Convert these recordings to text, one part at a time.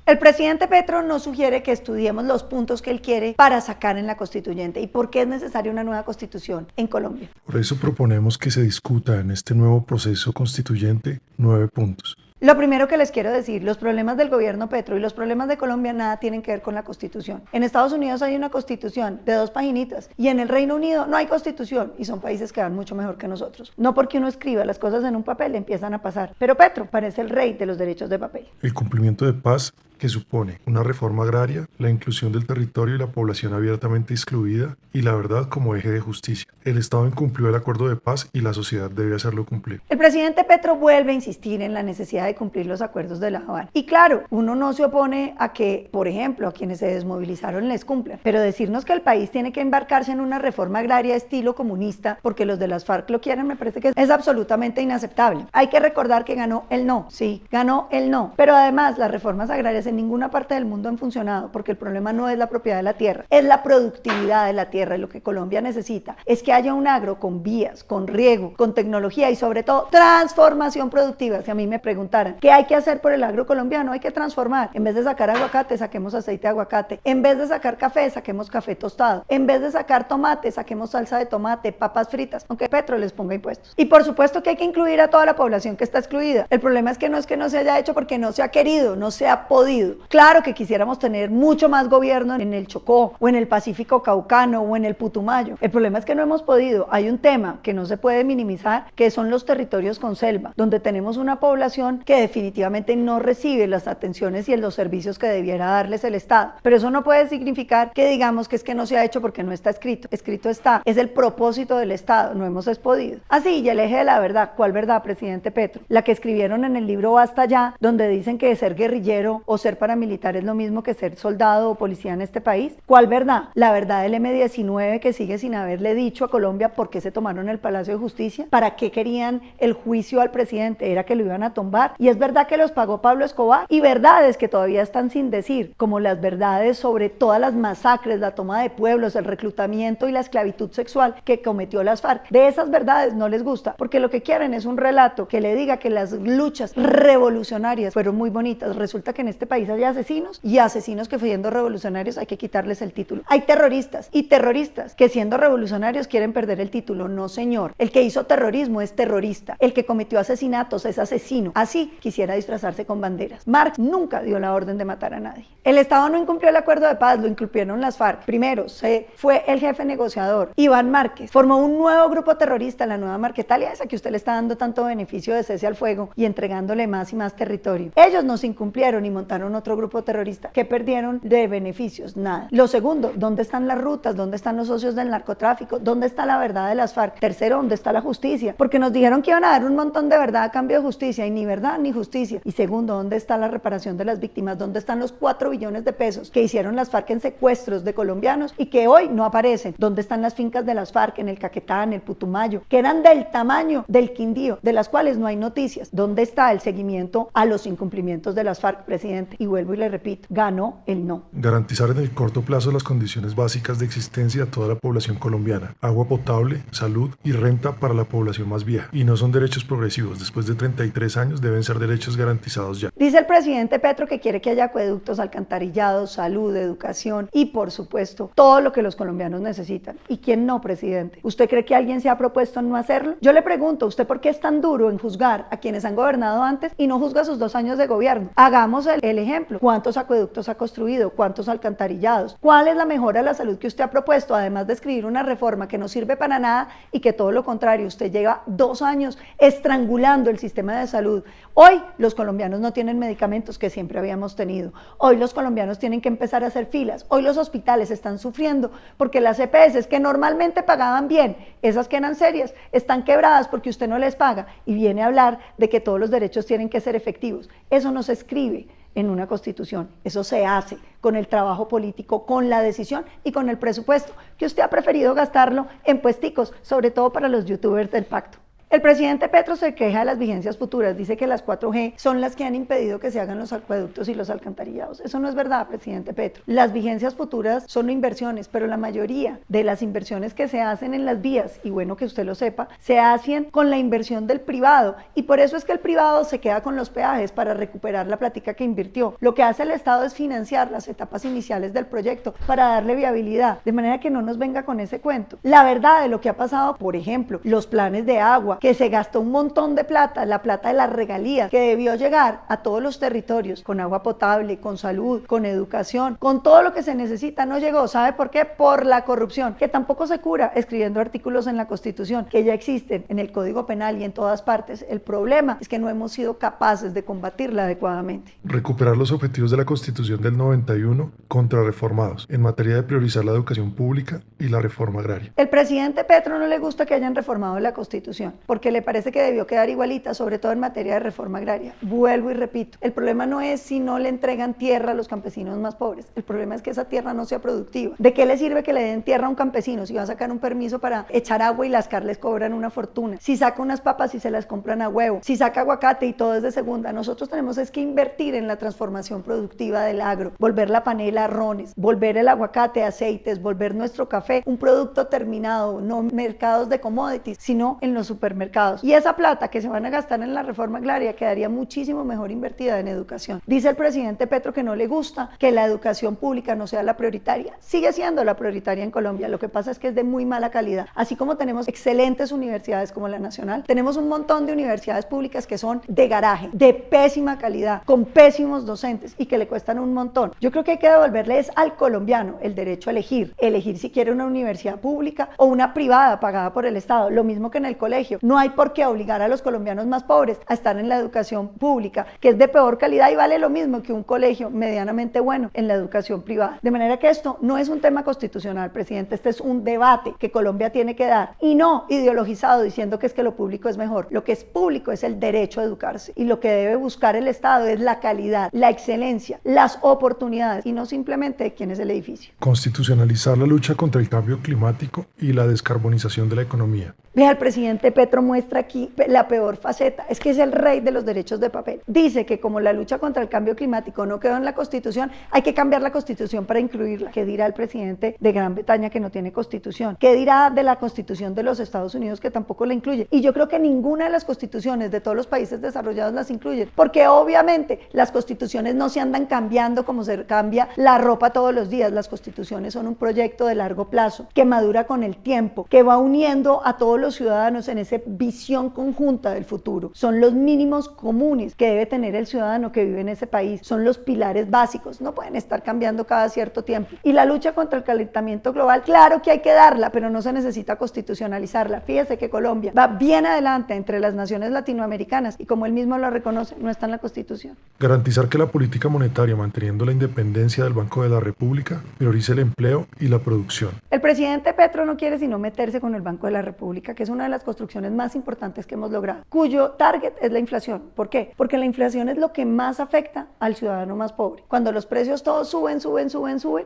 El presidente Petro nos sugiere que estudiemos los puntos que él quiere para sacar en la constituyente y por qué es necesaria una nueva constitución en Colombia. Por eso proponemos que se discuta en este nuevo proceso constituyente 9 puntos. Lo primero que les quiero decir, los problemas del gobierno Petro y los problemas de Colombia nada tienen que ver con la Constitución. En Estados Unidos hay una Constitución de 2 paginitas y en el Reino Unido no hay Constitución y son países que van mucho mejor que nosotros. No porque uno escriba las cosas en un papel empiezan a pasar, pero Petro parece el rey de los derechos de papel. El cumplimiento de paz que supone una reforma agraria, la inclusión del territorio y la población abiertamente excluida y la verdad como eje de justicia. El Estado incumplió el acuerdo de paz y la sociedad debe hacerlo cumplir. El presidente Petro vuelve a insistir en la necesidad de cumplir los acuerdos de La Habana. Y claro, uno no se opone a que, por ejemplo, a quienes se desmovilizaron les cumplan, pero decirnos que el país tiene que embarcarse en una reforma agraria estilo comunista porque los de las FARC lo quieren me parece que es absolutamente inaceptable. Hay que recordar que ganó el no, sí, ganó el no, pero además las reformas agrarias en ninguna parte del mundo han funcionado porque el problema no es la propiedad de la tierra, es la productividad de la tierra y lo que Colombia necesita es que haya un agro con vías, con riego, con tecnología y sobre todo transformación productiva. Si a mí me preguntaran ¿qué hay que hacer por el agro colombiano? Hay que transformar. En vez de sacar aguacate, saquemos aceite de aguacate. En vez de sacar café, saquemos café tostado. En vez de sacar tomate, saquemos salsa de tomate, papas fritas, aunque Petro les ponga impuestos. Y por supuesto que hay que incluir a toda la población que está excluida. El problema es que no se haya hecho porque no se ha querido, no se ha podido. Claro que quisiéramos tener mucho más gobierno en el Chocó o en el Pacífico Caucano o en el Putumayo. El problema es que no hemos podido. Hay un tema que no se puede minimizar, que son los territorios con selva, donde tenemos una población que definitivamente no recibe las atenciones y los servicios que debiera darles el Estado. Pero eso no puede significar que digamos que es que no se ha hecho porque no está escrito. Escrito está. Es el propósito del Estado. No hemos podido. Así, y el eje de la verdad. ¿Cuál verdad, presidente Petro? La que escribieron en el libro Basta Ya, donde dicen que ser guerrillero o ser paramilitar es lo mismo que ser soldado o policía en este país. ¿Cuál verdad? La verdad del M-19 que sigue sin haberle dicho a Colombia por qué se tomaron el Palacio de Justicia, para qué querían el juicio al presidente, era que lo iban a tumbar. Y es verdad que los pagó Pablo Escobar y verdades que todavía están sin decir, como las verdades sobre todas las masacres, la toma de pueblos, el reclutamiento y la esclavitud sexual que cometió las FARC. De esas verdades no les gusta, porque lo que quieren es un relato que le diga que las luchas revolucionarias fueron muy bonitas. Resulta que en este país hay asesinos y asesinos que siendo revolucionarios hay que quitarles el título. Hay terroristas y terroristas que siendo revolucionarios quieren perder el título. No, señor. El que hizo terrorismo es terrorista. El que cometió asesinatos es asesino. Así quisiera disfrazarse con banderas. Marx nunca dio la orden de matar a nadie. El Estado no incumplió el acuerdo de paz, lo incumplieron las FARC. Primero, se fue el jefe negociador, Iván Márquez. Formó un nuevo grupo terrorista, la Nueva Marquetalia, esa que usted le está dando tanto beneficio de cese al fuego y entregándole más y más territorio. Ellos nos incumplieron y montaron otro grupo terrorista. ¿Qué perdieron de beneficios? Nada. Lo segundo, ¿dónde están las rutas? ¿Dónde están los socios del narcotráfico? ¿Dónde está la verdad de las FARC? Tercero, ¿dónde está la justicia? Porque nos dijeron que iban a dar un montón de verdad a cambio de justicia y ni verdad ni justicia. Y segundo, ¿dónde está la reparación de las víctimas? ¿Dónde están los 4 billones de pesos que hicieron las FARC en secuestros de colombianos y que hoy no aparecen? ¿Dónde están las fincas de las FARC en el Caquetá, en el Putumayo, que eran del tamaño del Quindío, de las cuales no hay noticias? ¿Dónde está el seguimiento a los incumplimientos de las FARC, presidente? Y vuelvo y le repito, ganó el no. Garantizar en el corto plazo las condiciones básicas de existencia a toda la población colombiana, agua potable, salud y renta para la población más vieja. Y no son derechos progresivos, después de 33 años deben ser derechos garantizados ya. Dice el presidente Petro que quiere que haya acueductos, alcantarillados, salud, educación y por supuesto todo lo que los colombianos necesitan. ¿Y quién no, presidente? ¿Usted cree que alguien se ha propuesto no hacerlo? Yo le pregunto, ¿usted por qué es tan duro en juzgar a quienes han gobernado antes y no juzga sus 2 años de gobierno? Hagamos el ejemplo. ¿Cuántos acueductos ha construido? ¿Cuántos alcantarillados? ¿Cuál es la mejora a la salud que usted ha propuesto? Además de escribir una reforma que no sirve para nada y que todo lo contrario, usted lleva 2 años estrangulando el sistema de salud. Hoy los colombianos no tienen medicamentos que siempre habíamos tenido. Hoy los colombianos tienen que empezar a hacer filas. Hoy los hospitales están sufriendo porque las EPS que normalmente pagaban bien, esas que eran serias, están quebradas porque usted no les paga y viene a hablar de que todos los derechos tienen que ser efectivos. Eso no se escribe en una constitución, eso se hace con el trabajo político, con la decisión y con el presupuesto, que usted ha preferido gastarlo en puesticos, sobre todo para los youtubers del pacto. El presidente Petro se queja de las vigencias futuras, dice que las 4G son las que han impedido que se hagan los acueductos y los alcantarillados. Eso no es verdad, presidente Petro. Las vigencias futuras son inversiones, pero la mayoría de las inversiones que se hacen en las vías, y bueno que usted lo sepa, se hacen con la inversión del privado, y por eso es que el privado se queda con los peajes para recuperar la plática que invirtió. Lo que hace el Estado es financiar las etapas iniciales del proyecto para darle viabilidad, de manera que no nos venga con ese cuento. La verdad de lo que ha pasado, por ejemplo, los planes de agua, que se gastó un montón de plata, la plata de las regalías, que debió llegar a todos los territorios, con agua potable, con salud, con educación, con todo lo que se necesita, no llegó. ¿Sabe por qué? Por la corrupción, que tampoco se cura escribiendo artículos en la Constitución, que ya existen en el Código Penal y en todas partes. El problema es que no hemos sido capaces de combatirla adecuadamente. Recuperar los objetivos de la Constitución del 91 contrarreformados en materia de priorizar la educación pública y la reforma agraria. El presidente Petro no le gusta que hayan reformado la Constitución, porque le parece que debió quedar igualita, sobre todo en materia de reforma agraria. Vuelvo y repito, el problema no es si no le entregan tierra a los campesinos más pobres, el problema es que esa tierra no sea productiva. ¿De qué le sirve que le den tierra a un campesino si va a sacar un permiso para echar agua y las CAR les cobran una fortuna? Si saca unas papas y se las compran a huevo, si saca aguacate y todo es de segunda. Nosotros tenemos es que invertir en la transformación productiva del agro, volver la panela a rones, volver el aguacate a aceites, volver nuestro café un producto terminado, no mercados de commodities, sino en los supermercados. Y esa plata que se van a gastar en la reforma agraria quedaría muchísimo mejor invertida en educación. Dice el presidente Petro que no le gusta que la educación pública no sea la prioritaria. Sigue siendo la prioritaria en Colombia, lo que pasa es que es de muy mala calidad. Así como tenemos excelentes universidades como la Nacional, tenemos un montón de universidades públicas que son de garaje, de pésima calidad, con pésimos docentes y que le cuestan un montón. Yo creo que hay que devolverles al colombiano el derecho a elegir si quiere una universidad pública o una privada pagada por el Estado, lo mismo que en el colegio. No hay por qué obligar a los colombianos más pobres a estar en la educación pública, que es de peor calidad y vale lo mismo que un colegio medianamente bueno en la educación privada. De manera que esto no es un tema constitucional, presidente, este es un debate que Colombia tiene que dar y no ideologizado diciendo que es que lo público es mejor. Lo que es público es el derecho a educarse y lo que debe buscar el Estado es la calidad, la excelencia, las oportunidades y no simplemente quién es el edificio. Constitucionalizar la lucha contra el cambio climático y la descarbonización de la economía. Vea, el presidente Petro muestra aquí la peor faceta, es que es el rey de los derechos de papel. Dice que como la lucha contra el cambio climático no quedó en la Constitución, hay que cambiar la Constitución para incluirla. ¿Qué dirá el presidente de Gran Bretaña que no tiene Constitución? ¿Qué dirá de la Constitución de los Estados Unidos que tampoco la incluye? Y yo creo que ninguna de las constituciones de todos los países desarrollados las incluye, porque obviamente las constituciones no se andan cambiando como se cambia la ropa todos los días. Las constituciones son un proyecto de largo plazo que madura con el tiempo, que va uniendo a todos los ciudadanos en esa visión conjunta del futuro. Son los mínimos comunes que debe tener el ciudadano que vive en ese país, son los pilares básicos, no pueden estar cambiando cada cierto tiempo. Y la lucha contra el calentamiento global, claro que hay que darla, pero no se necesita constitucionalizarla. Fíjese que Colombia va bien adelante entre las naciones latinoamericanas y como él mismo lo reconoce, no está en la Constitución. Garantizar que la política monetaria, manteniendo la independencia del Banco de la República, priorice el empleo y la producción. El presidente Petro no quiere sino meterse con el Banco de la República, que es una de las construcciones más importantes que hemos logrado, cuyo target es la inflación. ¿Por qué? Porque la inflación es lo que más afecta al ciudadano más pobre. Cuando los precios todos suben,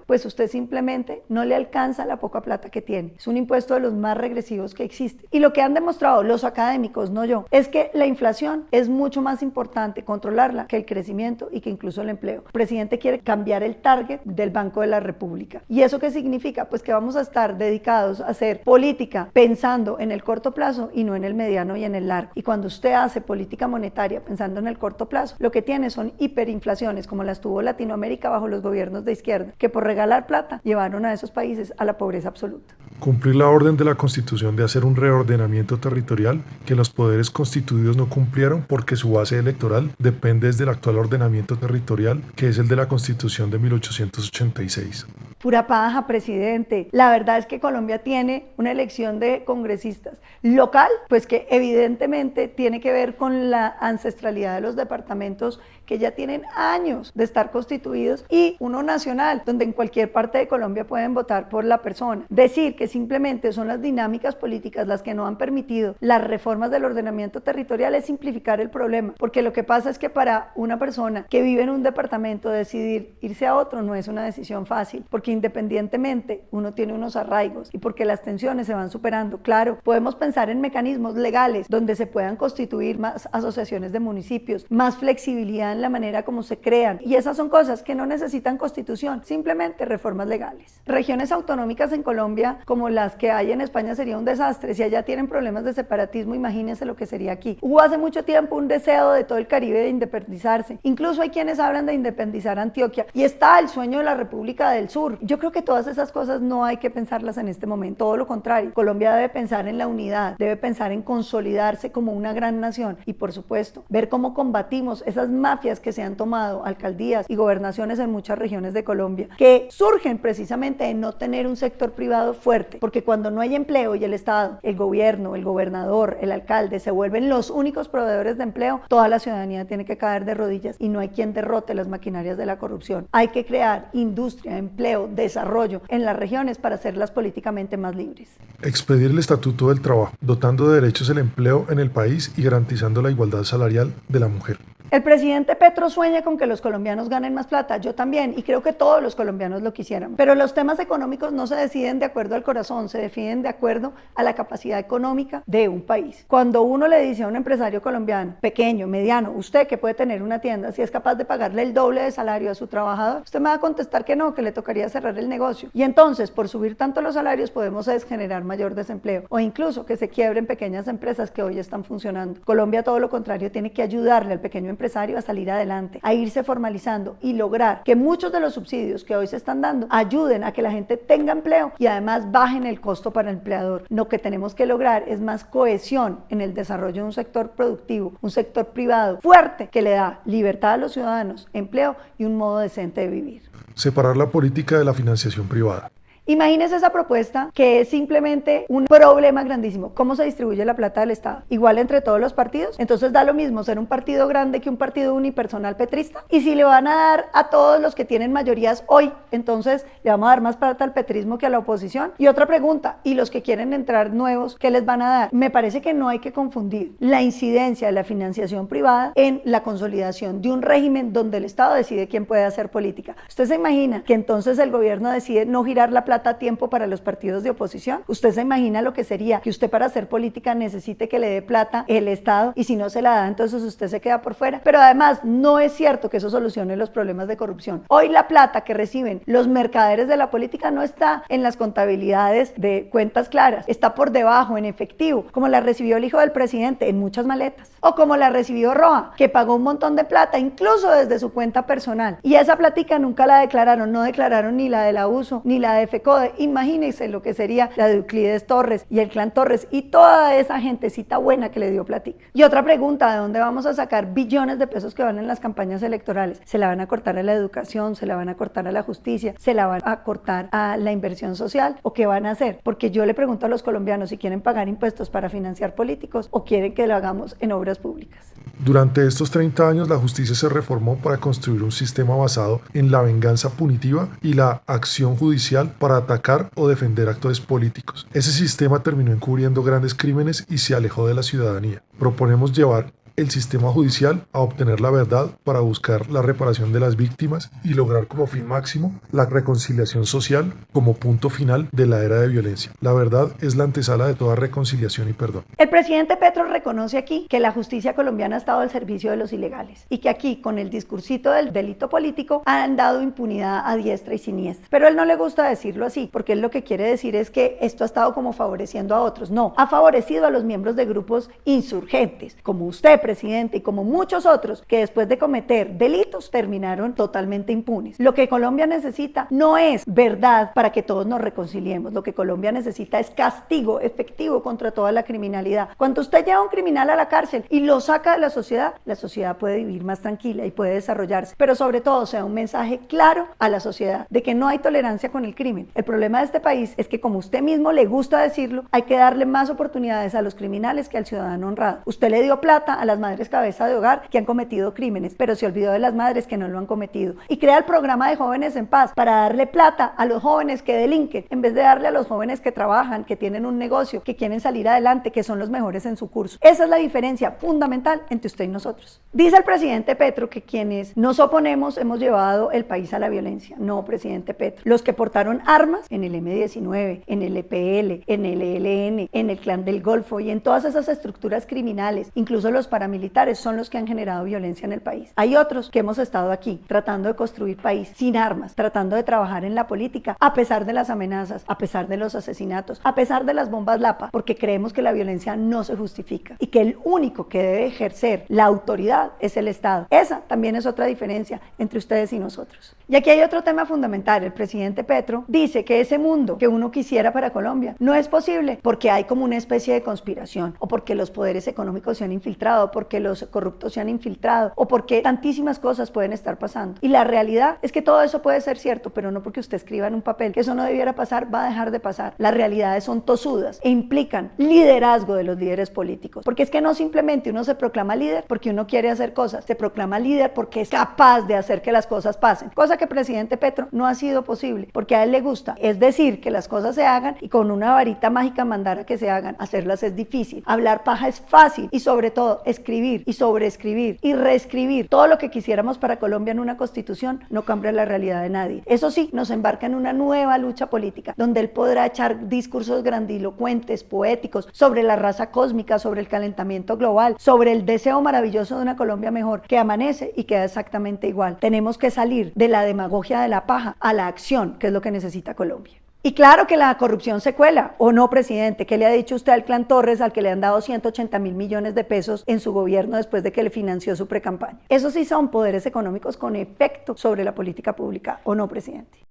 pues usted simplemente no le alcanza la poca plata que tiene. Es un impuesto de los más regresivos que existe. Y lo que han demostrado los académicos, no yo, es que la inflación es mucho más importante controlarla que el crecimiento y que incluso el empleo. El presidente quiere cambiar el target del Banco de la República. ¿Y eso qué significa? Pues que vamos a estar dedicados a hacer política pensando en el corto plazo y no en el mediano y en el largo. Y cuando usted hace política monetaria pensando en el corto plazo, lo que tiene son hiperinflaciones como las tuvo Latinoamérica bajo los gobiernos de izquierda, que por regalar plata llevaron a esos países a la pobreza absoluta. Cumplir la orden de la Constitución de hacer un reordenamiento territorial que los poderes constituidos no cumplieron porque su base electoral depende desde el actual ordenamiento territorial, que es el de la Constitución de 1886. Pura paja, presidente. La verdad es que Colombia tiene una elección de congresistas local, pues que evidentemente tiene que ver con la ancestralidad de los departamentos que ya tienen años de estar constituidos, y uno nacional, donde en cualquier parte de Colombia pueden votar por la persona. Decir que simplemente son las dinámicas políticas las que no han permitido las reformas del ordenamiento territorial es simplificar el problema, porque lo que pasa es que para una persona que vive en un departamento decidir irse a otro no es una decisión fácil, porque porque independientemente uno tiene unos arraigos y porque las tensiones se van superando. Claro, podemos pensar en mecanismos legales donde se puedan constituir más asociaciones de municipios, más flexibilidad en la manera como se crean, y esas son cosas que no necesitan constitución, simplemente reformas legales. Regiones autonómicas en Colombia como las que hay en España sería un desastre. Si allá tienen problemas de separatismo, imagínense lo que sería aquí. Hubo hace mucho tiempo un deseo de todo el Caribe de independizarse, incluso hay quienes hablan de independizar Antioquia, y está el sueño de la República del Sur. Yo creo que todas esas cosas no hay que pensarlas en este momento, todo lo contrario. Colombia debe pensar en la unidad, debe pensar en consolidarse como una gran nación y, por supuesto, ver cómo combatimos esas mafias que se han tomado alcaldías y gobernaciones en muchas regiones de Colombia, que surgen precisamente de no tener un sector privado fuerte, porque cuando no hay empleo y el Estado, el gobierno, el gobernador, el alcalde se vuelven los únicos proveedores de empleo, toda la ciudadanía tiene que caer de rodillas y no hay quien derrote las maquinarias de la corrupción. Hay que crear industria, empleo, desarrollo en las regiones para hacerlas políticamente más libres. Expedir el Estatuto del Trabajo, dotando de derechos el empleo en el país y garantizando la igualdad salarial de la mujer. El presidente Petro sueña con que los colombianos ganen más plata, yo también, y creo que todos los colombianos lo quisiéramos. Pero los temas económicos no se deciden de acuerdo al corazón, se definen de acuerdo a la capacidad económica de un país. Cuando uno le dice a un empresario colombiano, pequeño, mediano, usted que puede tener una tienda, si es capaz de pagarle el doble de salario a su trabajador, usted me va a contestar que no, que le tocaría cerrar el negocio. Y entonces, por subir tanto los salarios, podemos generar mayor desempleo, o incluso que se quiebren pequeñas empresas que hoy están funcionando. Colombia, todo lo contrario, tiene que ayudarle al pequeño empresario a salir adelante, a irse formalizando y lograr que muchos de los subsidios que hoy se están dando ayuden a que la gente tenga empleo y además bajen el costo para el empleador. Lo que tenemos que lograr es más cohesión en el desarrollo de un sector productivo, un sector privado fuerte que le da libertad a los ciudadanos, empleo y un modo decente de vivir. Separar la política de la financiación privada. Imagínese esa propuesta que es simplemente un problema grandísimo. ¿Cómo se distribuye la plata del Estado? ¿Igual entre todos los partidos? Entonces da lo mismo ser un partido grande que un partido unipersonal petrista. Y si le van a dar a todos los que tienen mayorías hoy, entonces le vamos a dar más plata al petrismo que a la oposición. Y otra pregunta, ¿y los que quieren entrar nuevos, qué les van a dar? Me parece que no hay que confundir la incidencia de la financiación privada en la consolidación de un régimen donde el Estado decide quién puede hacer política. ¿Usted se imagina que entonces el gobierno decide no girar la plata a tiempo para los partidos de oposición? ¿Usted se imagina lo que sería que usted para hacer política necesite que le dé plata el Estado y si no se la da entonces usted se queda por fuera? Pero además no es cierto que eso solucione los problemas de corrupción. Hoy la plata que reciben los mercaderes de la política no está en las contabilidades de cuentas claras, está por debajo en efectivo, como la recibió el hijo del presidente en muchas maletas, o como la recibió Roa, que pagó un montón de plata incluso desde su cuenta personal, y esa platica nunca la declararon, no declararon ni la del abuso ni la de FECODE. Imagínense lo que sería la de Euclides Torres y el clan Torres y toda esa gentecita buena que le dio platica. Y otra pregunta, ¿de dónde vamos a sacar billones de pesos que van en las campañas electorales? ¿Se la van a cortar a la educación? ¿Se la van a cortar a la justicia? ¿Se la van a cortar a la inversión social? ¿O qué van a hacer? Porque yo le pregunto a los colombianos si quieren pagar impuestos para financiar políticos o quieren que lo hagamos en obras públicas. Durante estos 30 años, la justicia se reformó para construir un sistema basado en la venganza punitiva y la acción judicial para atacar o defender actores políticos. Ese sistema terminó encubriendo grandes crímenes y se alejó de la ciudadanía. Proponemos llevar el sistema judicial a obtener la verdad para buscar la reparación de las víctimas y lograr como fin máximo la reconciliación social como punto final de la era de violencia. La verdad es la antesala de toda reconciliación y perdón. El presidente Petro reconoce aquí que la justicia colombiana ha estado al servicio de los ilegales y que aquí con el discursito del delito político han dado impunidad a diestra y siniestra. Pero a él no le gusta decirlo así, porque él lo que quiere decir es que esto ha estado como favoreciendo a otros. No, ha favorecido a los miembros de grupos insurgentes, como usted, presidente, y como muchos otros que después de cometer delitos terminaron totalmente impunes. Lo que Colombia necesita no es verdad para que todos nos reconciliemos. Lo que Colombia necesita es castigo efectivo contra toda la criminalidad. Cuando usted lleva a un criminal a la cárcel y lo saca de la sociedad puede vivir más tranquila y puede desarrollarse. Pero sobre todo sea un mensaje claro a la sociedad de que no hay tolerancia con el crimen. El problema de este país es que, como usted mismo le gusta decirlo, hay que darle más oportunidades a los criminales que al ciudadano honrado. Usted le dio plata a las las madres cabeza de hogar que han cometido crímenes, pero se olvidó de las madres que no lo han cometido. Y crea el programa de Jóvenes en Paz para darle plata a los jóvenes que delinquen, en vez de darle a los jóvenes que trabajan, que tienen un negocio, que quieren salir adelante, que son los mejores en su curso. Esa es la diferencia fundamental entre usted y nosotros. Dice el presidente Petro que quienes nos oponemos hemos llevado el país a la violencia. No, presidente Petro. Los que portaron armas en el M-19, en el EPL, en el ELN, en el Clan del Golfo y en todas esas estructuras criminales, incluso los paramilitares, son los que han generado violencia en el país. Hay otros que hemos estado aquí tratando de construir país sin armas, tratando de trabajar en la política a pesar de las amenazas, a pesar de los asesinatos, a pesar de las bombas Lapa, porque creemos que la violencia no se justifica y que el único que debe ejercer la autoridad es el Estado. Esa también es otra diferencia entre ustedes y nosotros. Y aquí hay otro tema fundamental. El presidente Petro dice que ese mundo que uno quisiera para Colombia no es posible porque hay como una especie de conspiración, o porque los poderes económicos se han infiltrado, porque los corruptos se han infiltrado, o porque tantísimas cosas pueden estar pasando. Y la realidad es que todo eso puede ser cierto, pero no porque usted escriba en un papel que eso no debiera pasar, va a dejar de pasar. Las realidades son tosudas e implican liderazgo de los líderes políticos, porque es que no simplemente uno se proclama líder porque uno quiere hacer cosas, se proclama líder porque es capaz de hacer que las cosas pasen, cosa que presidente Petro no ha sido posible, porque a él le gusta, es decir, que las cosas se hagan y con una varita mágica mandar a que se hagan. Hacerlas es difícil, hablar paja es fácil, y sobre todo escribir y sobreescribir y reescribir todo lo que quisiéramos para Colombia en una constitución no cambia la realidad de nadie. Eso sí, nos embarca en una nueva lucha política, donde él podrá echar discursos grandilocuentes, poéticos, sobre la raza cósmica, sobre el calentamiento global, sobre el deseo maravilloso de una Colombia mejor, que amanece y queda exactamente igual. Tenemos que salir de la demagogia de la paja a la acción, que es lo que necesita Colombia. Y claro que la corrupción se cuela, ¿o no, presidente? ¿Qué le ha dicho usted al Clan Torres, al que le han dado 180.000 millones de pesos en su gobierno después de que le financió su precampaña? Esos sí son poderes económicos con efecto sobre la política pública, ¿o no, presidente?